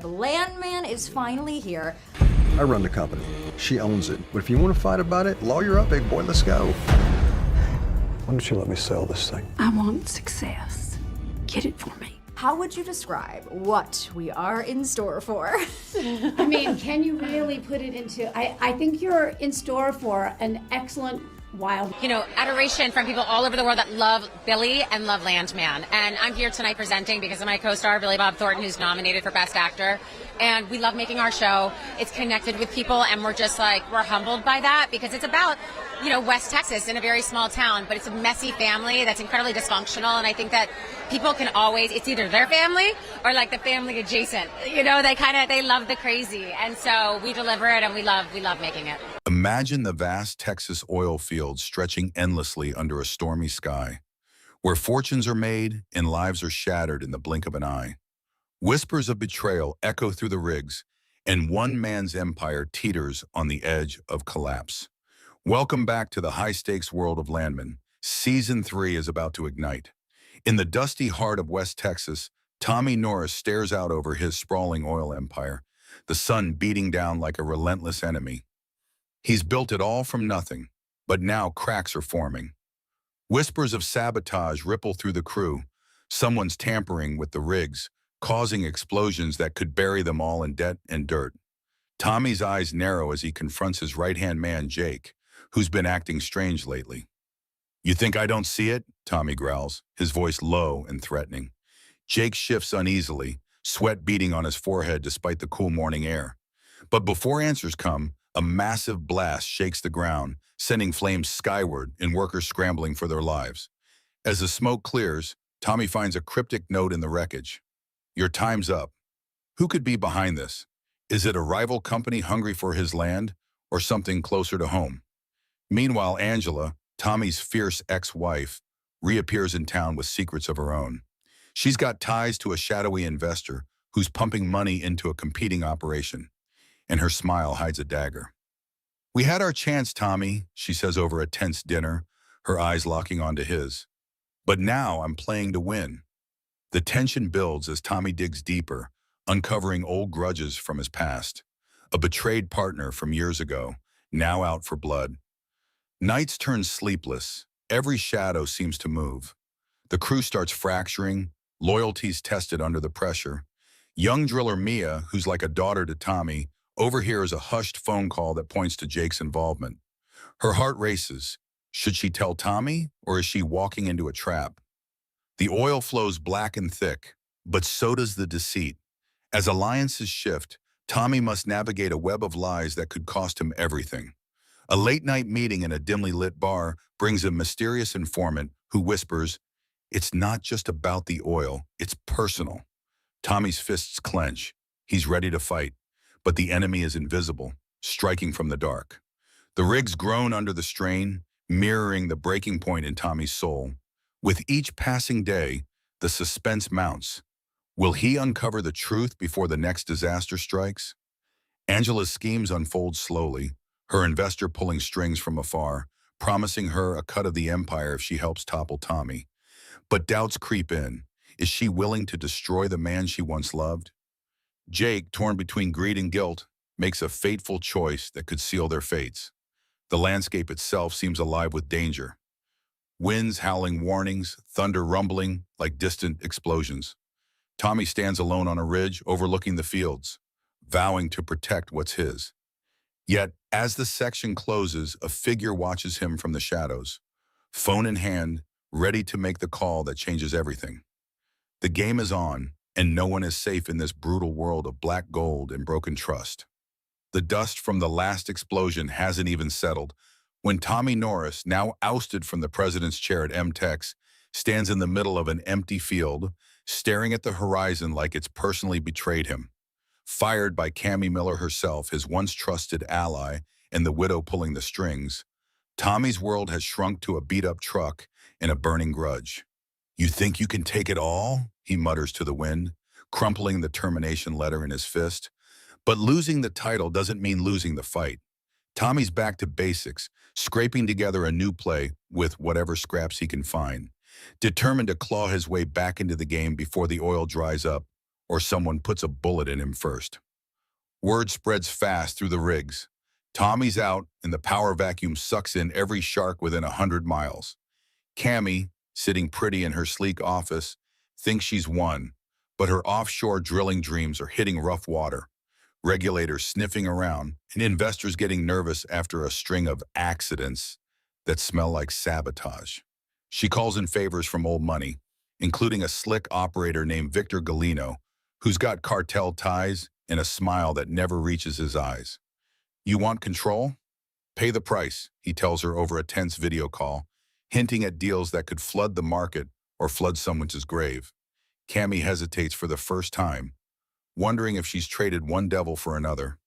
Landman is finally here. I run the company. She owns it. But if you want to fight about it, lawyer up, big boy, let's go. Why don't you let me sell this thing? I want success. Get it for me. How would you describe what we are in store for? I mean, can you really put it into... I think you're in store for an excellent wild... adoration from people all over the world that love Billy and love Landman. And I'm here tonight presenting because of my co-star, Billy Bob Thornton, who's nominated for Best Actor. And we love making our show. It's connected with people, and we're just we're humbled by that because it's about, West Texas in a very small town, but it's a messy family that's incredibly dysfunctional. And I think that people can always, it's either their family or the family adjacent. They love the crazy. And so we deliver it, and we love making it. Imagine the vast Texas oil fields stretching endlessly under a stormy sky, where fortunes are made and lives are shattered in the blink of an eye. Whispers of betrayal echo through the rigs, and one man's empire teeters on the edge of collapse. Welcome back to the high-stakes world of Landman. Season 3 is about to ignite. In the dusty heart of West Texas, Tommy Norris stares out over his sprawling oil empire, the sun beating down like a relentless enemy. He's built it all from nothing, but now cracks are forming. Whispers of sabotage ripple through the crew. Someone's tampering with the rigs, causing explosions that could bury them all in debt and dirt. Tommy's eyes narrow as he confronts his right-hand man, Jake, who's been acting strange lately. "You think I don't see it?" Tommy growls, his voice low and threatening. Jake shifts uneasily, sweat beading on his forehead despite the cool morning air. But before answers come, a massive blast shakes the ground, sending flames skyward and workers scrambling for their lives. As the smoke clears, Tommy finds a cryptic note in the wreckage. "Your time's up." Who could be behind this? Is it a rival company hungry for his land, or something closer to home? Meanwhile, Angela, Tommy's fierce ex-wife, reappears in town with secrets of her own. She's got ties to a shadowy investor who's pumping money into a competing operation, and her smile hides a dagger. "We had our chance, Tommy," she says over a tense dinner, her eyes locking onto his. "But now I'm playing to win." The tension builds as Tommy digs deeper, uncovering old grudges from his past. A betrayed partner from years ago, now out for blood. Nights turn sleepless. Every shadow seems to move. The crew starts fracturing, loyalties tested under the pressure. Young driller Mia, who's like a daughter to Tommy, overhears a hushed phone call that points to Jake's involvement. Her heart races. Should she tell Tommy, or is she walking into a trap? The oil flows black and thick, but so does the deceit. As alliances shift, Tommy must navigate a web of lies that could cost him everything. A late-night meeting in a dimly lit bar brings a mysterious informant who whispers, "It's not just about the oil, it's personal." Tommy's fists clench. He's ready to fight, but the enemy is invisible, striking from the dark. The rigs groan under the strain, mirroring the breaking point in Tommy's soul. With each passing day, the suspense mounts. Will he uncover the truth before the next disaster strikes? Angela's schemes unfold slowly, her investor pulling strings from afar, promising her a cut of the empire if she helps topple Tommy. But doubts creep in. Is she willing to destroy the man she once loved? Jake, torn between greed and guilt, makes a fateful choice that could seal their fates. The landscape itself seems alive with danger. Winds howling warnings, thunder rumbling like distant explosions. Tommy stands alone on a ridge overlooking the fields, vowing to protect what's his. Yet, as the section closes, a figure watches him from the shadows, phone in hand, ready to make the call that changes everything. The game is on, and no one is safe in this brutal world of black gold and broken trust. The dust from the last explosion hasn't even settled when Tommy Norris, now ousted from the president's chair at MTEX, stands in the middle of an empty field, staring at the horizon like it's personally betrayed him. Fired by Cammy Miller herself, his once trusted ally, and the widow pulling the strings, Tommy's world has shrunk to a beat-up truck and a burning grudge. "You think you can take it all?" he mutters to the wind, crumpling the termination letter in his fist. But losing the title doesn't mean losing the fight. Tommy's back to basics, scraping together a new play with whatever scraps he can find, determined to claw his way back into the game before the oil dries up or someone puts a bullet in him first. Word spreads fast through the rigs. Tommy's out, and the power vacuum sucks in every shark within 100 miles. Cammy, sitting pretty in her sleek office, thinks she's won, but her offshore drilling dreams are hitting rough water. Regulators sniffing around, and investors getting nervous after a string of accidents that smell like sabotage. She calls in favors from old money, including a slick operator named Victor Galino, who's got cartel ties and a smile that never reaches his eyes. You want control? Pay the price, he tells her over a tense video call, hinting at deals that could flood the market or flood someone's grave. Cammy hesitates for the first time, wondering if she's traded one devil for another.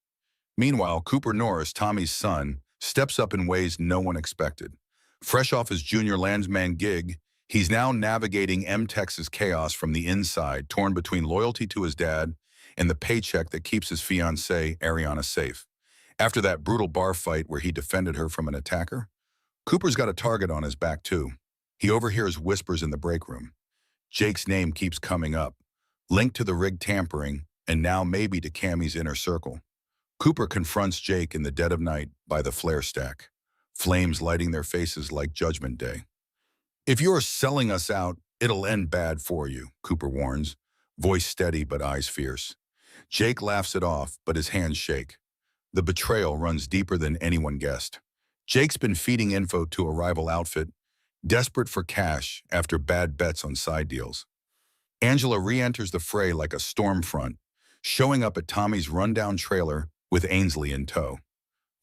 Meanwhile, Cooper Norris, Tommy's son, steps up in ways no one expected. Fresh off his junior Landman gig, he's now navigating M-Tex's chaos from the inside, torn between loyalty to his dad and the paycheck that keeps his fiancée, Ariana, safe. After that brutal bar fight where he defended her from an attacker, Cooper's got a target on his back too. He overhears whispers in the break room. Jake's name keeps coming up, linked to the rig tampering and now maybe to Cammy's inner circle. Cooper confronts Jake in the dead of night by the flare stack, flames lighting their faces like Judgment Day. If you're selling us out, it'll end bad for you, Cooper warns, voice steady but eyes fierce. Jake laughs it off, but his hands shake. The betrayal runs deeper than anyone guessed. Jake's been feeding info to a rival outfit, desperate for cash after bad bets on side deals. Angela re-enters the fray like a storm front, showing up at Tommy's rundown trailer with Ainsley in tow.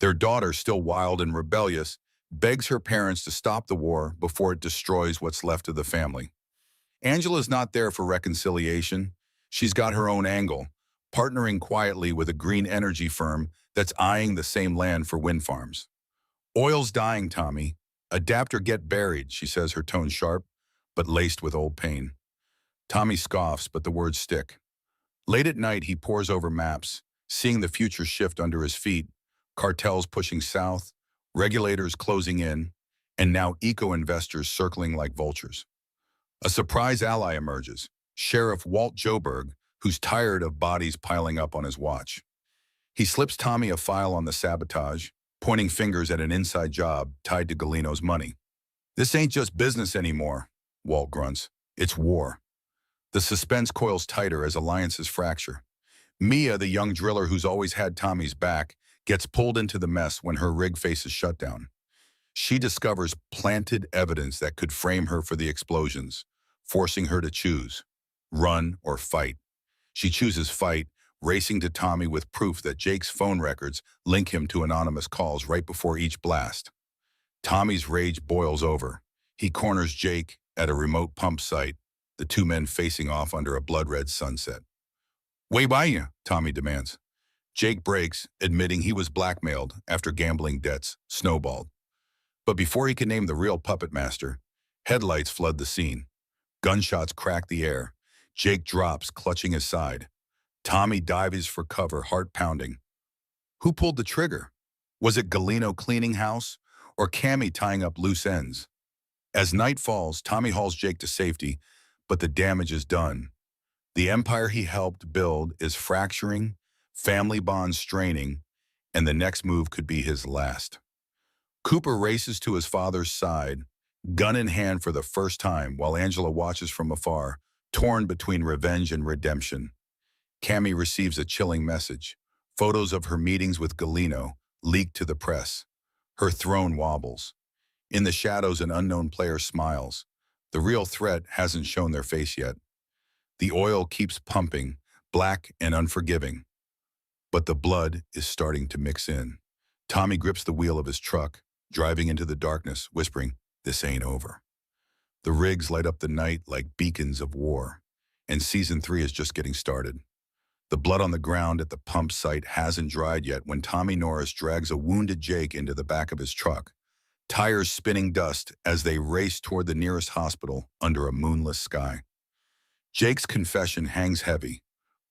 Their daughter, still wild and rebellious, begs her parents to stop the war before it destroys what's left of the family. Angela's not there for reconciliation. She's got her own angle, partnering quietly with a green energy firm that's eyeing the same land for wind farms. Oil's dying, Tommy. Adapt or get buried, she says, her tone sharp, but laced with old pain. Tommy scoffs, but the words stick. Late at night, he pores over maps, seeing the future shift under his feet, cartels pushing south, regulators closing in, and now eco-investors circling like vultures. A surprise ally emerges, Sheriff Walt Joburg, who's tired of bodies piling up on his watch. He slips Tommy a file on the sabotage, pointing fingers at an inside job tied to Galino's money. This ain't just business anymore, Walt grunts. It's war. The suspense coils tighter as alliances fracture. Mia, the young driller who's always had Tommy's back, gets pulled into the mess when her rig faces shutdown. She discovers planted evidence that could frame her for the explosions, forcing her to choose, run or fight. She chooses fight, racing to Tommy with proof that Jake's phone records link him to anonymous calls right before each blast. Tommy's rage boils over. He corners Jake at a remote pump site, the two men facing off under a blood-red sunset. "Way by you," Tommy demands. Jake breaks, admitting he was blackmailed after gambling debts snowballed. But before he can name the real puppet master, headlights flood the scene. Gunshots crack the air. Jake drops, clutching his side. Tommy dives for cover, heart pounding. Who pulled the trigger? Was it Galino cleaning house or Cammy tying up loose ends? As night falls, Tommy hauls Jake to safety, but the damage is done. The empire he helped build is fracturing, family bonds straining, and the next move could be his last. Cooper races to his father's side, gun in hand for the first time, while Angela watches from afar, torn between revenge and redemption. Cammy receives a chilling message. Photos of her meetings with Galino leaked to the press. Her throne wobbles. In the shadows, an unknown player smiles. The real threat hasn't shown their face yet. The oil keeps pumping, black and unforgiving. But the blood is starting to mix in. Tommy grips the wheel of his truck, driving into the darkness, whispering, "This ain't over." The rigs light up the night like beacons of war, and season 3 is just getting started. The blood on the ground at the pump site hasn't dried yet when Tommy Norris drags a wounded Jake into the back of his truck, tires spinning dust as they race toward the nearest hospital under a moonless sky. Jake's confession hangs heavy,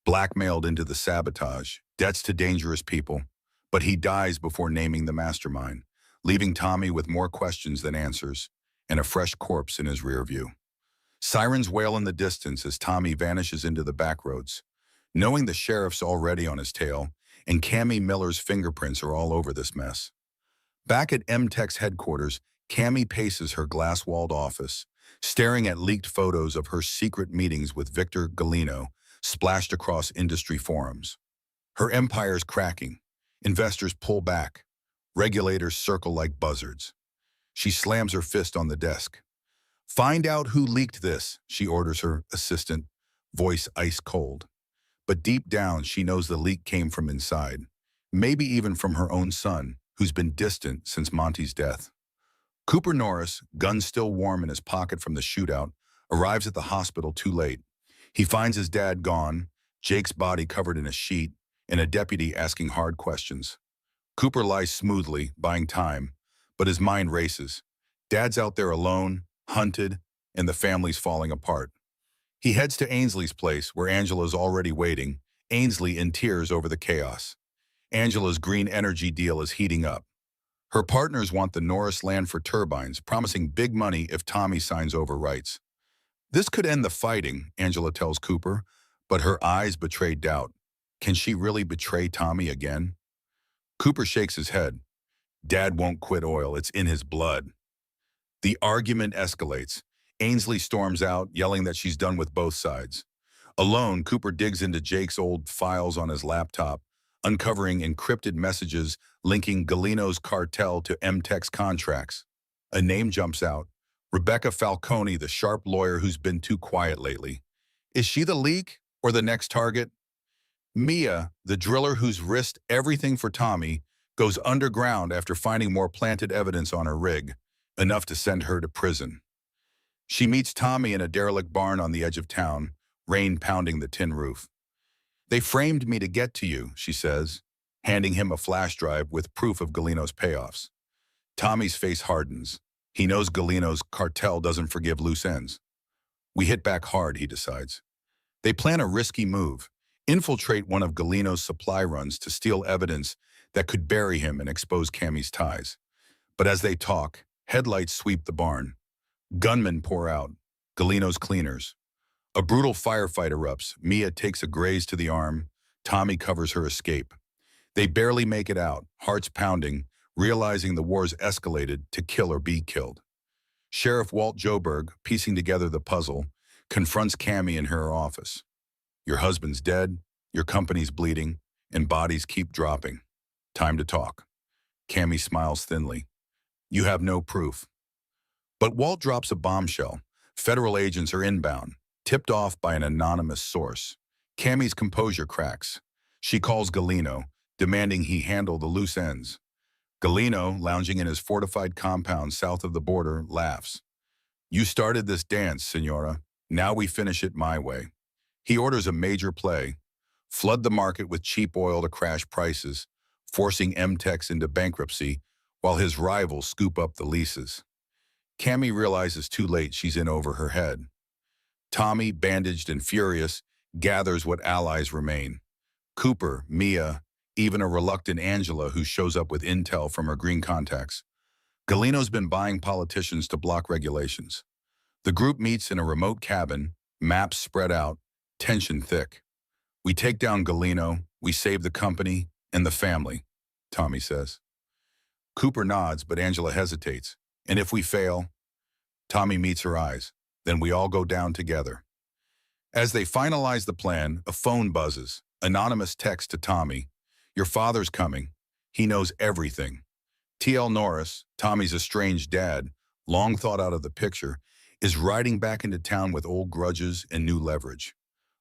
blackmailed into the sabotage, debts to dangerous people, but he dies before naming the mastermind, leaving Tommy with more questions than answers and a fresh corpse in his rear view. Sirens wail in the distance as Tommy vanishes into the backroads, knowing the sheriff's already on his tail, and Cammy Miller's fingerprints are all over this mess. Back at MTech's headquarters, Cammy paces her glass-walled office, staring at leaked photos of her secret meetings with Victor Galino splashed across industry forums. Her empire's cracking. Investors pull back. Regulators circle like buzzards. She slams her fist on the desk. "Find out who leaked this," she orders her assistant, voice ice cold. But deep down, she knows the leak came from inside, maybe even from her own son, who's been distant since Monty's death. Cooper Norris, gun still warm in his pocket from the shootout, arrives at the hospital too late. He finds his dad gone, Jake's body covered in a sheet, and a deputy asking hard questions. Cooper lies smoothly, buying time, but his mind races. Dad's out there alone, hunted, and the family's falling apart. He heads to Ainsley's place, where Angela's already waiting, Ainsley in tears over the chaos. Angela's green energy deal is heating up. Her partners want the Norris land for turbines, promising big money if Tommy signs over rights. This could end the fighting, Angela tells Cooper, but her eyes betray doubt. Can she really betray Tommy again? Cooper shakes his head. Dad won't quit oil, it's in his blood. The argument escalates. Ainsley storms out, yelling that she's done with both sides. Alone, Cooper digs into Jake's old files on his laptop, uncovering encrypted messages linking Galino's cartel to MTech's contracts. A name jumps out. Rebecca Falcone, the sharp lawyer who's been too quiet lately. Is she the leak or the next target? Mia, the driller who's risked everything for Tommy, goes underground after finding more planted evidence on her rig, enough to send her to prison. She meets Tommy in a derelict barn on the edge of town, rain pounding the tin roof. "They framed me to get to you," she says, handing him a flash drive with proof of Galino's payoffs. Tommy's face hardens. He knows Galino's cartel doesn't forgive loose ends. "We hit back hard," he decides. They plan a risky move, infiltrate one of Galino's supply runs to steal evidence that could bury him and expose Cammy's ties. But as they talk, headlights sweep the barn. Gunmen pour out, Galino's cleaners. A brutal firefight erupts. Mia takes a graze to the arm. Tommy covers her escape. They barely make it out, hearts pounding, realizing the war's escalated to kill or be killed. Sheriff Walt Joberg, piecing together the puzzle, confronts Cammy in her office. "Your husband's dead, your company's bleeding, and bodies keep dropping. Time to talk." Cammy smiles thinly. "You have no proof." But Walt drops a bombshell. Federal agents are inbound, tipped off by an anonymous source. Cammy's composure cracks. She calls Galino, demanding he handle the loose ends. Galino, lounging in his fortified compound south of the border, laughs. "You started this dance, Senora. Now we finish it my way." He orders a major play. Flood the market with cheap oil to crash prices, forcing MTechs into bankruptcy, while his rivals scoop up the leases. Cammy realizes too late she's in over her head. Tommy, bandaged and furious, gathers what allies remain. Cooper, Mia, even a reluctant Angela who shows up with intel from her green contacts. Galino's been buying politicians to block regulations. The group meets in a remote cabin, maps spread out, tension thick. "We take down Galino, we save the company and the family," Tommy says. Cooper nods, but Angela hesitates. "And if we fail?" Tommy meets her eyes. "Then we all go down together." As they finalize the plan, a phone buzzes. Anonymous text to Tommy. "Your father's coming. He knows everything." T.L. Norris, Tommy's estranged dad, long thought out of the picture, is riding back into town with old grudges and new leverage.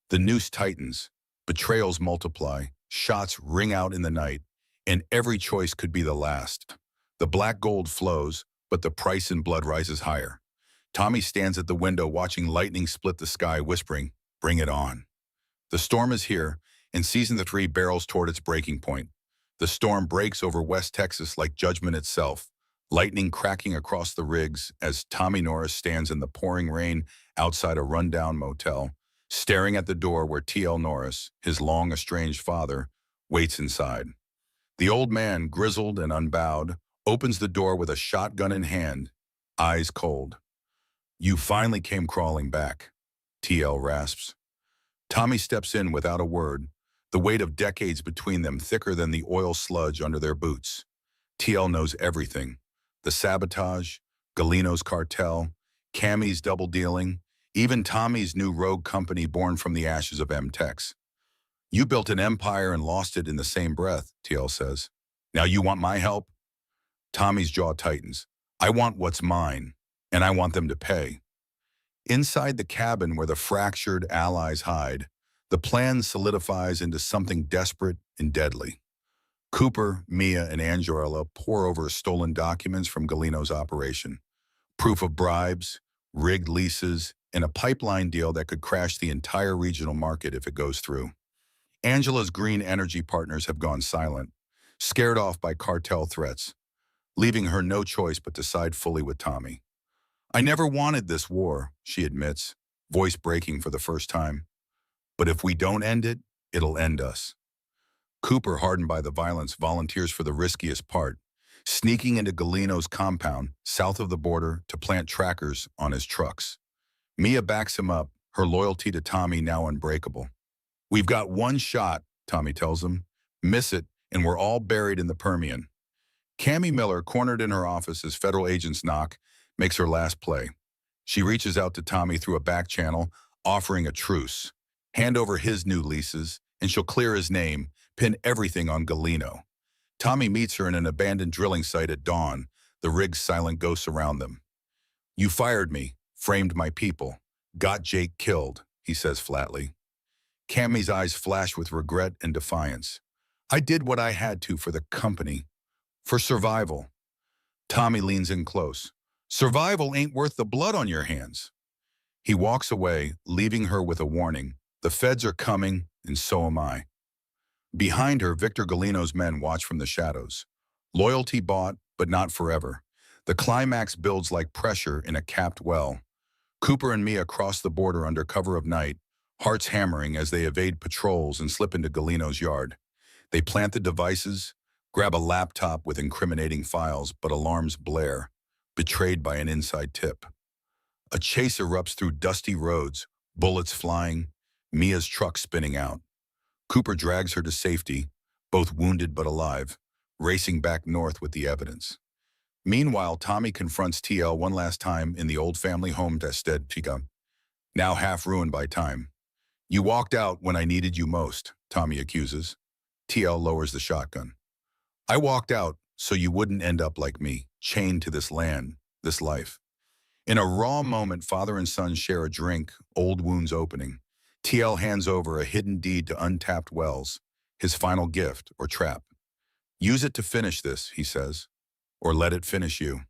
The noose tightens. Betrayals multiply. Shots ring out in the night. And every choice could be the last. The black gold flows, but the price in blood rises higher. Tommy stands at the window watching lightning split the sky, whispering, "Bring it on." The storm is here, and season 3 barrels toward its breaking point. The storm breaks over West Texas like judgment itself, lightning cracking across the rigs as Tommy Norris stands in the pouring rain outside a rundown motel, staring at the door where T.L. Norris, his long estranged father, waits inside. The old man, grizzled and unbowed, opens the door with a shotgun in hand, eyes cold. "You finally came crawling back," T.L. rasps. Tommy steps in without a word, the weight of decades between them thicker than the oil sludge under their boots. TL knows everything. The sabotage, Galino's cartel, Cammy's double dealing, even Tommy's new rogue company born from the ashes of M-Tex. You built an empire and lost it in the same breath, TL says. Now you want my help? Tommy's jaw tightens. I want what's mine, and I want them to pay. Inside the cabin where the fractured allies hide, the plan solidifies into something desperate and deadly. Cooper, Mia, and Angela pore over stolen documents from Galino's operation. Proof of bribes, rigged leases, and a pipeline deal that could crash the entire regional market if it goes through. Angela's green energy partners have gone silent, scared off by cartel threats, leaving her no choice but to side fully with Tommy. I never wanted this war, she admits, voice breaking for the first time. But if we don't end it, it'll end us. Cooper, hardened by the violence, volunteers for the riskiest part, sneaking into Galino's compound south of the border to plant trackers on his trucks. Mia backs him up, her loyalty to Tommy now unbreakable. We've got one shot, Tommy tells him. Miss it, and we're all buried in the Permian. Cammy Miller, cornered in her office as federal agents knock, makes her last play. She reaches out to Tommy through a back channel, offering a truce. Hand over his new leases, and she'll clear his name, pin everything on Galino. Tommy meets her in an abandoned drilling site at dawn, the rig's silent ghosts around them. You fired me, framed my people, got Jake killed, he says flatly. Cammy's eyes flash with regret and defiance. I did what I had to for the company, for survival. Tommy leans in close. Survival ain't worth the blood on your hands. He walks away, leaving her with a warning. The feds are coming, and so am I. Behind her, Victor Galino's men watch from the shadows. Loyalty bought, but not forever. The climax builds like pressure in a capped well. Cooper and Mia cross the border under cover of night, hearts hammering as they evade patrols and slip into Galino's yard. They plant the devices, grab a laptop with incriminating files, but alarms blare, betrayed by an inside tip. A chase erupts through dusty roads, bullets flying, Mia's truck spinning out. Cooper drags her to safety, both wounded but alive, racing back north with the evidence. Meanwhile, Tommy confronts TL one last time in the old family homestead, now half ruined by time. You walked out when I needed you most, Tommy accuses. TL lowers the shotgun. I walked out so you wouldn't end up like me, chained to this land, this life. In a raw moment, father and son share a drink, old wounds opening. TL hands over a hidden deed to untapped wells, his final gift or trap. Use it to finish this, he says, or let it finish you.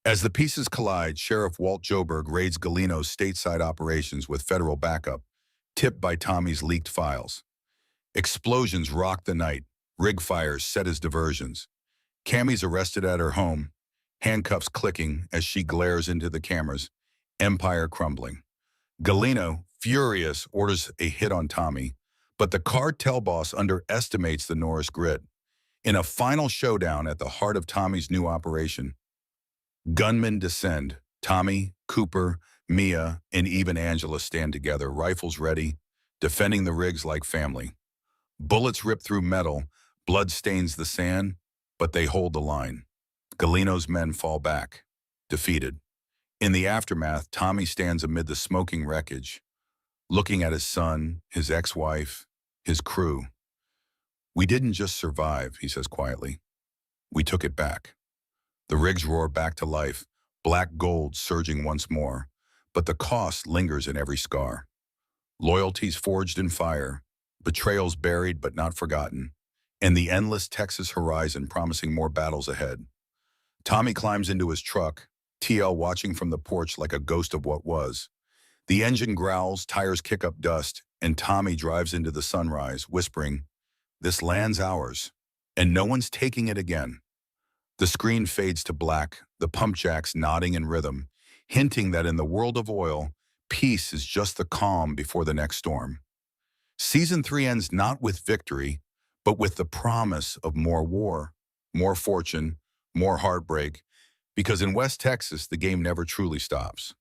As the pieces collide, Sheriff Walt Joberg raids Galino's stateside operations with federal backup, tipped by Tommy's leaked files. Explosions rock the night, rig fires set as diversions. Cammy's arrested at her home, handcuffs clicking as she glares into the cameras, empire crumbling. Galino, furious, orders a hit on Tommy, but the cartel boss underestimates the Norris grit. In a final showdown at the heart of Tommy's new operation, gunmen descend. Tommy, Cooper, Mia, and even Angela stand together, rifles ready, defending the rigs like family. Bullets rip through metal, blood stains the sand, but they hold the line. Galino's men fall back, defeated. In the aftermath, Tommy stands amid the smoking wreckage, looking at his son, his ex-wife, his crew. We didn't just survive, he says quietly. We took it back. The rigs roar back to life, black gold surging once more, but the cost lingers in every scar. Loyalties forged in fire, betrayals buried but not forgotten, and the endless Texas horizon promising more battles ahead. Tommy climbs into his truck, TL watching from the porch like a ghost of what was. The engine growls, tires kick up dust, and Tommy drives into the sunrise, whispering, "This land's ours, and no one's taking it again." The screen fades to black, the pump jacks nodding in rhythm, hinting that in the world of oil, peace is just the calm before the next storm. Season 3 ends not with victory, but with the promise of more war, more fortune, more heartbreak, because in West Texas, the game never truly stops.